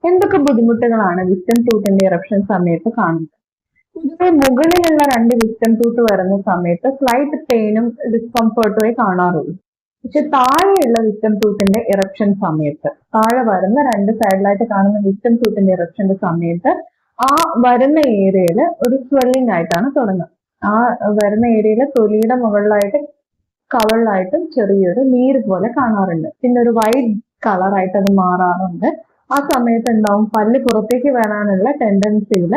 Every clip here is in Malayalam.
എന്തൊക്കെ ബുദ്ധിമുട്ടുകളാണ് വിസ്റ്റം ടൂത്തിന്റെ ഇറപ്ഷൻ സമയത്ത് കാണുന്നത്? പൊതുവെ മുകളിലുള്ള 2 വിസ്റ്റം ടൂത്ത് വരുന്ന സമയത്ത് സ്ലൈറ്റ് പെയിനും ഡിസ്കംഫർട്ടുമേ കാണാറുള്ളൂ. പക്ഷെ താഴെയുള്ള വിസ്റ്റം ടൂത്തിന്റെ ഇറപ്ഷൻ സമയത്ത്, താഴെ വരുന്ന 2 സൈഡിലായിട്ട് കാണുന്ന വിസ്റ്റം ടൂത്തിന്റെ ഇറപ്ഷന്റെ സമയത്ത് ആ വരുന്ന ഏരിയയിൽ ഒരു സ്വെല്ലിംഗ് ആയിട്ടാണ് തുടങ്ങുക. ആ വരുന്ന ഏരിയയിൽ തൊലിയുടെ മുകളിലായിട്ട് കവളിലായിട്ടും ചെറിയൊരു നീര് പോലെ കാണാറുണ്ട്. പിന്നെ ഒരു വൈറ്റ് കളറായിട്ട് അത് മാറാറുണ്ട്. ആ സമയത്ത് എന്താവും, പല്ല് പുറത്തേക്ക് വരാനുള്ള ടെൻഡൻസിയിൽ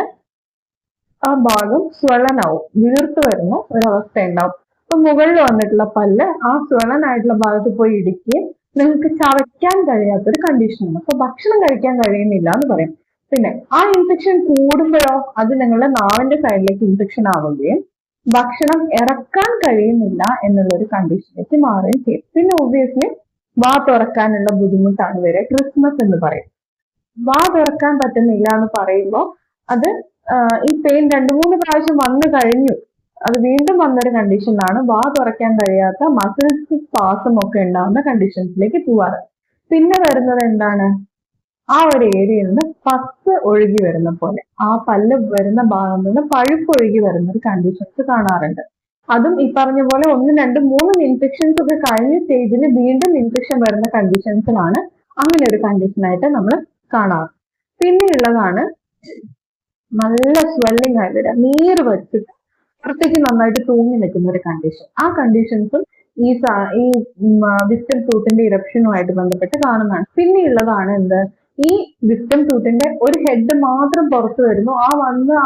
ആ ഭാഗം സ്വളനാവും, വീർത്ത് വരുന്ന ഒരവസ്ഥ ഉണ്ടാവും. അപ്പൊ മുകളിൽ വന്നിട്ടുള്ള പല്ല് ആ സ്വളനായിട്ടുള്ള ഭാഗത്ത് പോയി ഇടിക്കുകയും നിങ്ങൾക്ക് ചവയ്ക്കാൻ കഴിയാത്തൊരു കണ്ടീഷനാണ്. അപ്പൊ ഭക്ഷണം കഴിക്കാൻ കഴിയുന്നില്ല എന്ന് പറയും. പിന്നെ ആ ഇൻഫെക്ഷൻ കൂടുമ്പോഴോ അത് നിങ്ങളുടെ നാവിന്റെ സൈഡിലേക്ക് ഇൻഫെക്ഷൻ ആവുകയും ഭക്ഷണം ഇറക്കാൻ കഴിയുന്നില്ല എന്നുള്ള ഒരു കണ്ടീഷനിലേക്ക് മാറുകയും ചെയ്യും. പിന്നെ ഒബ്വിയസ്ലി വാ തുറക്കാനുള്ള ബുദ്ധിമുട്ടാണ് വരെ ക്രിസ്മസ് എന്ന് പറയും. വാ തുറക്കാൻ പറ്റുന്നില്ല എന്ന് പറയുമ്പോൾ അത് ഈ പെയിൻ 2-3 പ്രാവശ്യം വന്നു കഴിഞ്ഞു, അത് വീണ്ടും വന്നൊരു കണ്ടീഷനിലാണ് വാ തുറക്കാൻ കഴിയാത്ത മസിൽസ് സ്പാസം ഒക്കെ ഉണ്ടാകുന്ന കണ്ടീഷൻസിലേക്ക് പോവാറ്. പിന്നെ വരുന്നത് എന്താണ്, ആ ഒരു ഏരിയയിൽ നിന്ന് പസ് ഒഴുകി വരുന്ന പോലെ, ആ പല്ല് വരുന്ന ഭാഗത്ത് നിന്ന് പഴുപ്പ് ഒഴുകി വരുന്ന ഒരു കണ്ടീഷൻസ് കാണാറുണ്ട്. അതും ഈ പറഞ്ഞ പോലെ 1, 2, 3 ഇൻഫെക്ഷൻസ് ഒക്കെ കഴിഞ്ഞ സ്റ്റേജിൽ വീണ്ടും ഇൻഫെക്ഷൻ വരുന്ന കണ്ടീഷൻസിലാണ് അങ്ങനെ ഒരു കണ്ടീഷനായിട്ട് നമ്മൾ കാണാറ്. പിന്നെയുള്ളതാണ് നല്ല സ്വെല്ലിംഗ് ആയി വരിക, നീര് വെച്ചിട്ട് പുറത്തേക്ക് നന്നായിട്ട് തൂങ്ങി നിൽക്കുന്ന ഒരു കണ്ടീഷൻ. ആ കണ്ടീഷൻസും ഈ വിസ്റ്റം ടൂത്തിന്റെ ഇറപ്ഷനുമായിട്ട് ബന്ധപ്പെട്ട് കാണുന്നതാണ്. പിന്നെയുള്ളതാണ് എന്ത്, ഈ വിസ്റ്റം ടൂത്തിന്റെ ഒരു ഹെഡ് മാത്രം പുറത്തു വരുന്നു,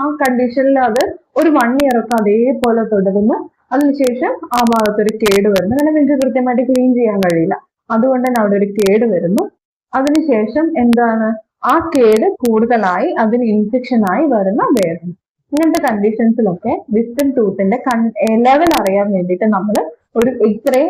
ആ കണ്ടീഷനിൽ അത് ഒരു 1 ഇയർ ഒക്കെ അതേപോലെ തുടരുന്നു. അതിനുശേഷം ആ ഭാഗത്തൊരു കേട് വരുന്നു. അങ്ങനെ നിങ്ങൾക്ക് കൃത്യമായിട്ട് ക്ലീൻ ചെയ്യാൻ കഴിയില്ല, അതുകൊണ്ട് തന്നെ അവിടെ ഒരു കേട് വരുന്നു. അതിനുശേഷം എന്താണ്, ആ കേട് കൂടുതലായി അതിന് ഇൻഫെക്ഷൻ ആയി വരുന്ന വേദന. ഇങ്ങനത്തെ കണ്ടീഷൻസിലൊക്കെ വിസ്റ്റം ടൂത്തിന്റെ ലെവൽ അറിയാൻ വേണ്ടിയിട്ട് നമ്മൾ ഒരു എക്സ്റേ